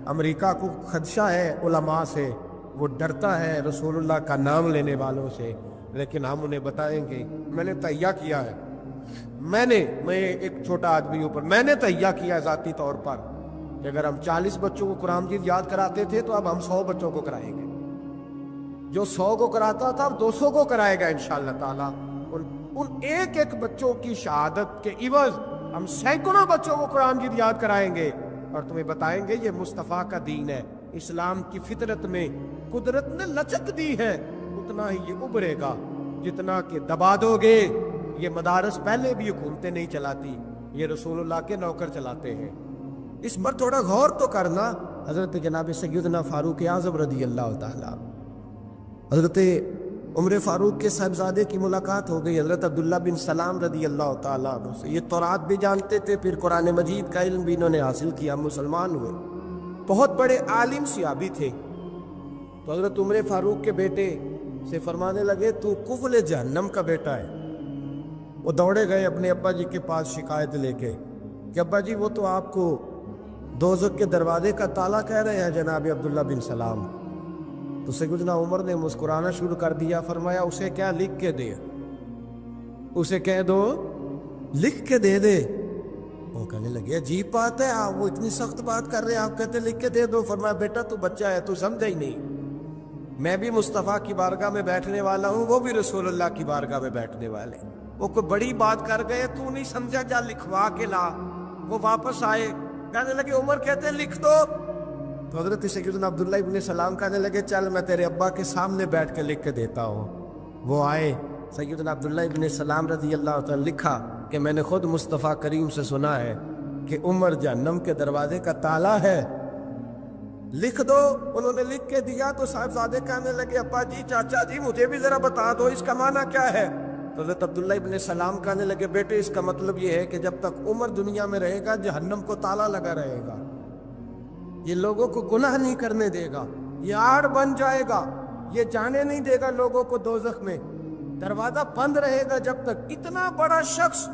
Speaker 1: امریکہ کو خدشہ ہے علماء سے، وہ ڈرتا ہے رسول اللہ کا نام لینے والوں سے، لیکن ہم انہیں بتائیں گے، میں نے تہیہ کیا ہے، میں ایک چھوٹا آدمی اوپر میں نے تہیہ کیا ہے ذاتی طور پر کہ اگر ہم 40 بچوں کو قرآن مجید یاد کراتے تھے تو اب ہم 100 بچوں کو کرائیں گے، جو 100 کو کراتا تھا اب 200 کو کرائے گا انشاءاللہ تعالی۔ ان ایک ایک بچوں کی شہادت کے عوض ہم سینکڑوں بچوں کو قرآن مجید یاد کرائیں گے، اور تمہیں بتائیں گے یہ مصطفیٰ کا دین ہے، اسلام کی فطرت میں قدرت نے لچک دی ہے، اتنا ہی یہ ابھرے گا جتنا کہ دبا دو گے۔ یہ مدارس پہلے بھی حکومتیں نہیں چلاتی، یہ رسول اللہ کے نوکر چلاتے ہیں۔ اس پر تھوڑا غور تو کرنا۔ حضرت جناب سیدنا فاروق اعظم رضی اللہ تعالیٰ، حضرت عمر فاروق کے صاحبزادے کی ملاقات ہو گئی حضرت عبداللہ بن سلام رضی اللہ تعالیٰ عنہ سے۔ یہ تورات بھی جانتے تھے، پھر قرآن مجید کا علم بھی انہوں نے حاصل کیا، مسلمان ہوئے، بہت بڑے عالم صحابی تھے۔ تو حضرت عمر فاروق کے بیٹے سے فرمانے لگے تو کفل جہنم کا بیٹا ہے۔ وہ دوڑے گئے اپنے ابا جی کے پاس شکایت لے کے کہ ابا جی وہ تو آپ کو دوزخ کے دروازے کا تالا کہہ رہے ہیں جناب عبداللہ بن سلام۔ تو سیدنا عمر نے مسکرانا شروع کر دیا، فرمایا اسے کیا لکھ کے دے، اسے کہہ دو لکھ کے دے دے۔ وہ کہنے لگے عجیب بات ہے، آپ وہ اتنی سخت بات کر رہے ہیں، آپ کہتے لکھ کے دے دو۔ فرمایا بیٹا تو بچہ ہے، تو سمجھا ہی نہیں، میں بھی مصطفیٰ کی بارگاہ میں بیٹھنے والا ہوں، وہ بھی رسول اللہ کی بارگاہ میں بیٹھنے والے۔ وہ کوئی بڑی بات کر گئے، تو نہیں سمجھا، جا لکھوا کے لا۔ وہ واپس آئے، کہنے لگے عمر کہتے ہیں لکھ دو۔ تو حضرت سیدنا عبداللہ ابن سلام کہنے لگے چل میں تیرے ابا کے سامنے بیٹھ کے لکھ کے دیتا ہوں۔ وہ آئے، سیدنا عبداللہ ابن سلام رضی اللہ تعالیٰ لکھا کہ میں نے خود مصطفیٰ کریم سے سنا ہے کہ عمر جہنم کے دروازے کا تالا ہے، لکھ دو۔ انہوں نے لکھ کے دیا تو صاحبزادے کہنے لگے ابا جی چاچا جی مجھے بھی ذرا بتا دو اس کا معنی کیا ہے۔ تو حضرت عبداللہ ابن سلام کہنے لگے بیٹے اس کا مطلب یہ ہے کہ جب تک عمر دنیا میں رہے گا جہنم کو تالا لگا رہے گا، یہ لوگوں کو گناہ نہیں کرنے دے گا، یہ آڑ بن جائے گا، یہ جانے نہیں دے گا لوگوں کو دوزخ میں، دروازہ بند رہے گا جب تک۔ اتنا بڑا شخص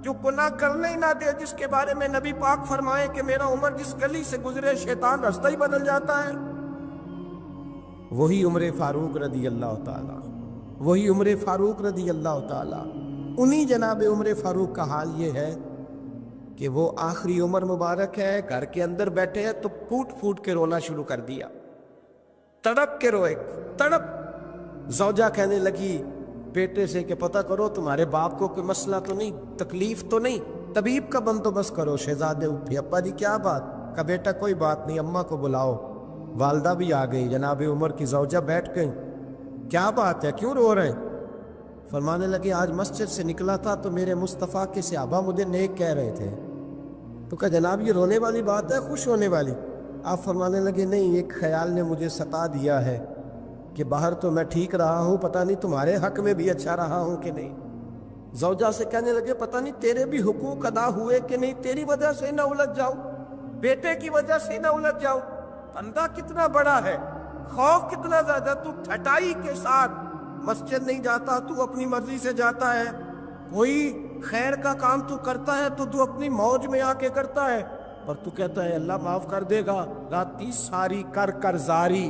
Speaker 1: جو گناہ کرنے ہی نہ دے، جس کے بارے میں نبی پاک فرمائے کہ میرا عمر جس گلی سے گزرے شیطان راستہ ہی بدل جاتا ہے، وہی عمر فاروق رضی اللہ تعالیٰ، وہی عمر فاروق رضی اللہ تعالیٰ۔ انہی جناب عمر فاروق کا حال یہ ہے کہ وہ آخری عمر مبارک ہے، گھر کے اندر بیٹھے ہیں تو پھوٹ پھوٹ کے رونا شروع کر دیا، تڑپ کے روئے، تڑپ۔ زوجہ کہنے لگی بیٹے سے کہ پتہ کرو تمہارے باپ کو کوئی مسئلہ تو نہیں، تکلیف تو نہیں؟ طبیب کا بندوبست کرو شہزادے اٹھے، ابا جی کیا بات؟ کا بیٹا کوئی بات نہیں، اماں کو بلاؤ۔ والدہ بھی آ گئی، جناب عمر کی زوجہ بیٹھ گئی، کیا بات ہے کیوں رو رہے؟ فرمانے لگے آج مسجد سے نکلا تھا تو میرے مصطفیٰ کے صحابہ مجھے نیک کہہ رہے تھے۔ تو کہا جناب یہ رونے والی بات ہے خوش ہونے والی؟ آپ فرمانے لگے نہیں، ایک خیال نے مجھے ستا دیا ہے کہ باہر تو میں ٹھیک رہا ہوں، پتہ نہیں تمہارے حق میں بھی اچھا رہا ہوں کہ نہیں۔ زوجہ سے کہنے لگے پتہ نہیں تیرے بھی حقوق ادا ہوئے کہ نہیں، تیری وجہ سے نہ الجھ جاؤ، بیٹے کی وجہ سے نہ الجھ جاؤ۔ بندہ کتنا بڑا ہے، خوف کتنا زیادہ، تو ٹھٹائی کے ساتھ مسجد نہیں جاتا، تو اپنی مرضی سے جاتا ہے، کوئی خیر کا کام تو کرتا ہے تو اپنی موج میں آ کے کرتا ہے، پر تو کہتا ہے اللہ معاف کر دے گا۔ راتی ساری کر کر زاری،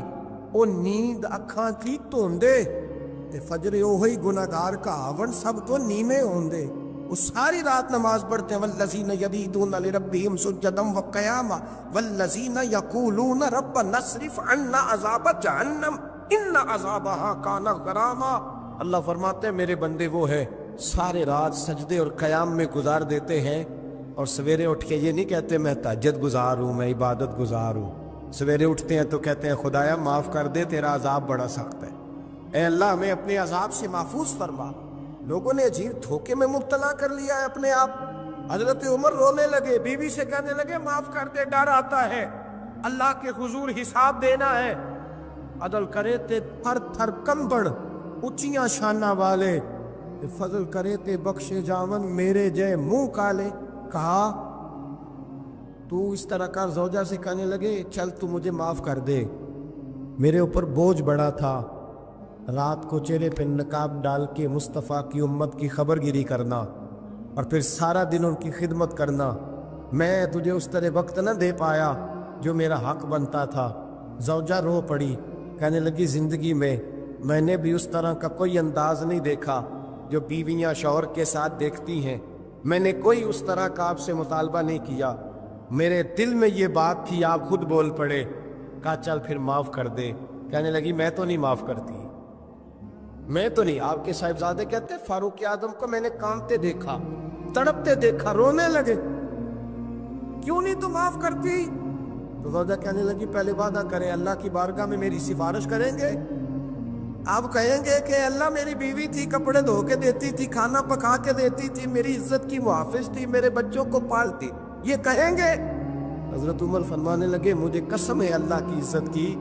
Speaker 1: او نیند اکھاں تھی توندے تے فجر اوہی گناہگار کا آون سب تو نیمے ہوندے۔ وہ ساری رات نماز پڑھتے ہیں، والذین یبیتون لربہم سجدا وقیاما والذین یقولون ربنا اصرف عنا عذاب جہنم ان عذابها کان غراما۔ اللہ فرماتے ہیں میرے بندے وہ ہے سارے رات سجدے اور قیام میں گزار دیتے ہیں، اور سویرے اٹھ کے یہ نہیں کہتے میں تہجد گزار ہوں، میں عبادت گزار ہوں۔ سویرے اٹھتے ہیں تو کہتے ہیں خدایا معاف کر دے، تیرا عذاب بڑا سخت ہے، اے اللہ ہمیں اپنے عذاب سے محفوظ فرما۔ لوگوں نے عجیب دھوکے میں مبتلا کر لیا ہے اپنے آپ۔ حضرت عمر رونے لگے، بیوی سے کہنے لگے معاف کر دے، ڈر آتا ہے، اللہ کے حضور حساب دینا ہے۔ عدل کرے تے تھر تھر کمبڑ اچیاں شانہ والے، فضل کرے تے بخشے جاون میرے جے منہ کالے۔ کہا تو اس طرح کا، زوجہ سے کہنے لگے چل تو مجھے معاف کر دے، میرے اوپر بوجھ بڑا تھا، رات کو چہرے پہ نقاب ڈال کے مصطفیٰ کی امت کی خبر گیری کرنا اور پھر سارا دن ان کی خدمت کرنا، میں تجھے اس طرح وقت نہ دے پایا جو میرا حق بنتا تھا۔ زوجہ رو پڑی، کہنے لگی زندگی میں نے بھی اس طرح کا کوئی انداز نہیں دیکھا جو بیویاں شوہر کے ساتھ دیکھتی ہیں، میں نے کوئی اس طرح کا آپ سے مطالبہ نہیں کیا، میرے دل میں یہ بات تھی، آپ خود بول پڑے۔ کہا چل پھر معاف کر دے۔ کہنے لگی میں تو نہیں معاف کرتی، میں تو نہیں۔ آپ کے صاحبزادے کہتے ہیں فاروق اعظم کو میں نے کانپتے دیکھا، تڑپتے دیکھا، رونے لگے، کیوں نہیں تو معاف کرتی؟ تو زوجہ کہنے لگی پہلے وعدہ کریں اللہ کی بارگاہ میں میری سفارش کریں گے، آپ کہیں گے کہ اللہ میری بیوی تھی، کپڑے دھو کے دیتی تھی، کھانا پکا کے دیتی تھی، میری عزت کی محافظ تھی، میرے بچوں کو پالتی، یہ کہیں گے؟ حضرت عمر فرمانے لگے مجھے قسم ہے اللہ کی عزت کی،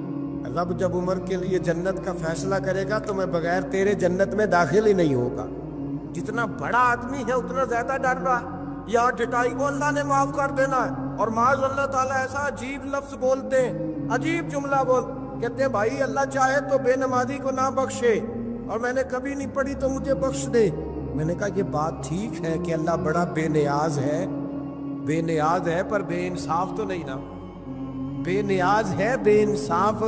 Speaker 1: رب جب عمر کے لیے جنت کا فیصلہ کرے گا تو میں بغیر تیرے جنت میں داخل ہی نہیں ہوگا۔ جتنا بڑا آدمی ہے اتنا زیادہ ڈر رہا ہے، یا ڈٹائی کو اللہ نے معاف کر دینا ہے، اور معاذ اللہ تعالیٰ ایسا عجیب لفظ بولتے ہیں، عجیب جملہ کہتے ہیں بھائی اللہ چاہے تو بے نمازی کو نہ بخشے، اور میں نے کبھی نہیں پڑھی تو مجھے بخش دے۔ میں نے کہا یہ بات ٹھیک ہے کہ اللہ بڑا بے نیاز ہے، پر بے انصاف تو نہیں نا، بے نیاز ہے، بے انصاف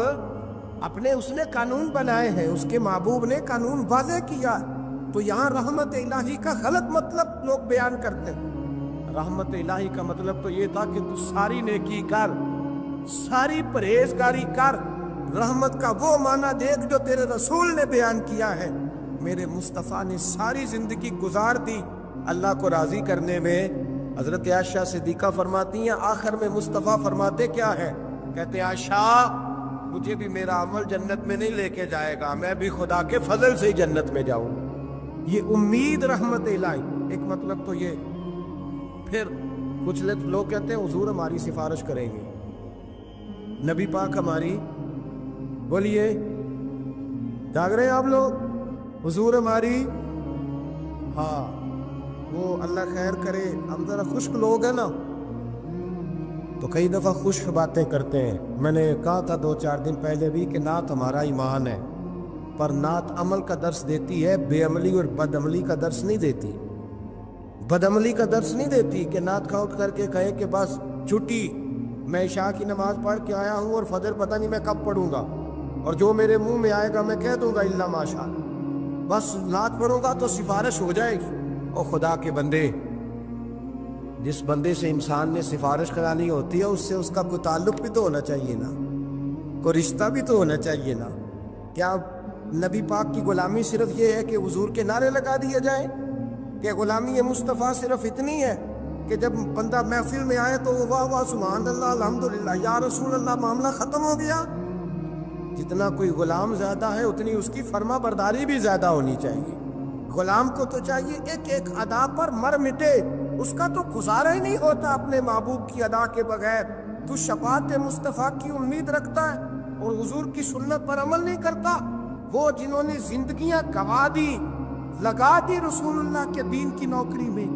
Speaker 1: اپنے اس نے قانون بنائے ہیں، اس کے محبوب نے قانون واضح کیا، تو یہاں رحمت الہی کا غلط مطلب لوگ بیان کرتے ہیں۔ رحمت الہی کا مطلب تو یہ تھا کہ تو ساری نیکی کر، ساری پرہیزگاری کر، رحمت کا وہ معنی دیکھ جو تیرے رسول نے بیان کیا ہے۔ میرے مصطفیٰ نے ساری زندگی گزار دی اللہ کو راضی کرنے میں۔ حضرت عائشہ صدیقہ فرماتی ہیں آخر میں مصطفیٰ فرماتے کیا ہے؟ کہتے عائشہ مجھے بھی میرا عمل جنت میں نہیں لے کے جائے گا، میں بھی خدا کے فضل سے ہی جنت میں جاؤں۔ یہ امید رحمت الہی، ایک مطلب تو یہ۔ پھر کچھ لوگ کہتے ہیں حضور ہماری سفارش کریں گے، نبی پاک ہماری، بولیے جاگ رہے ہیں آپ لوگ؟ حضور ہماری، ہاں وہ اللہ خیر کرے، ہم ذرا خشک لوگ ہیں نا تو کئی دفعہ خشک باتیں کرتے ہیں۔ میں نے کہا تھا 2-4 دن پہلے بھی کہ نعت ہمارا ایمان ہے، پر نعت عمل کا درس دیتی ہے، بے عملی اور بد عملی کا درس نہیں دیتی۔ بد عملی کا درس نہیں دیتی کہ نعت کھا اٹھ کر کے کہے کہ بس چھٹی، میں عشاء کی نماز پڑھ کے آیا ہوں اور فجر پتہ نہیں میں کب پڑھوں گا، اور جو میرے منہ میں آئے گا میں کہہ دوں گا الا ماشاء، بس نعت پڑھوں گا تو سفارش ہو جائے گی۔ اور خدا کے بندے، جس بندے سے انسان نے سفارش کرانی ہوتی ہے اس سے اس کا کوئی تعلق بھی تو ہونا چاہیے نا، کوئی رشتہ بھی تو ہونا چاہیے نا۔ کیا نبی پاک کی غلامی صرف یہ ہے کہ حضور کے نعرے لگا دیے جائیں کہ غلامی مصطفیٰ صرف اتنی ہے؟ کہ جب بندہ محفل میں آئے تو واہ واہ سبحان اللہ الحمدللہ یا رسول اللہ معاملہ ختم ہو گیا. جتنا کوئی غلام زیادہ ہے اتنی اس کی فرما برداری بھی زیادہ ہونی چاہیے. غلام کو تو چاہیے ایک ایک ادا پر مر مٹے، اس کا تو گزارا ہی نہیں ہوتا اپنے محبوب کی ادا کے بغیر. تو شفاعت مصطفیٰ کی امید رکھتا ہے اور حضور کی سنت پر عمل نہیں کرتا. وہ جنہوں نے زندگیاں گوا دی، لگا دی رسول اللہ کے دین کی نوکری میں.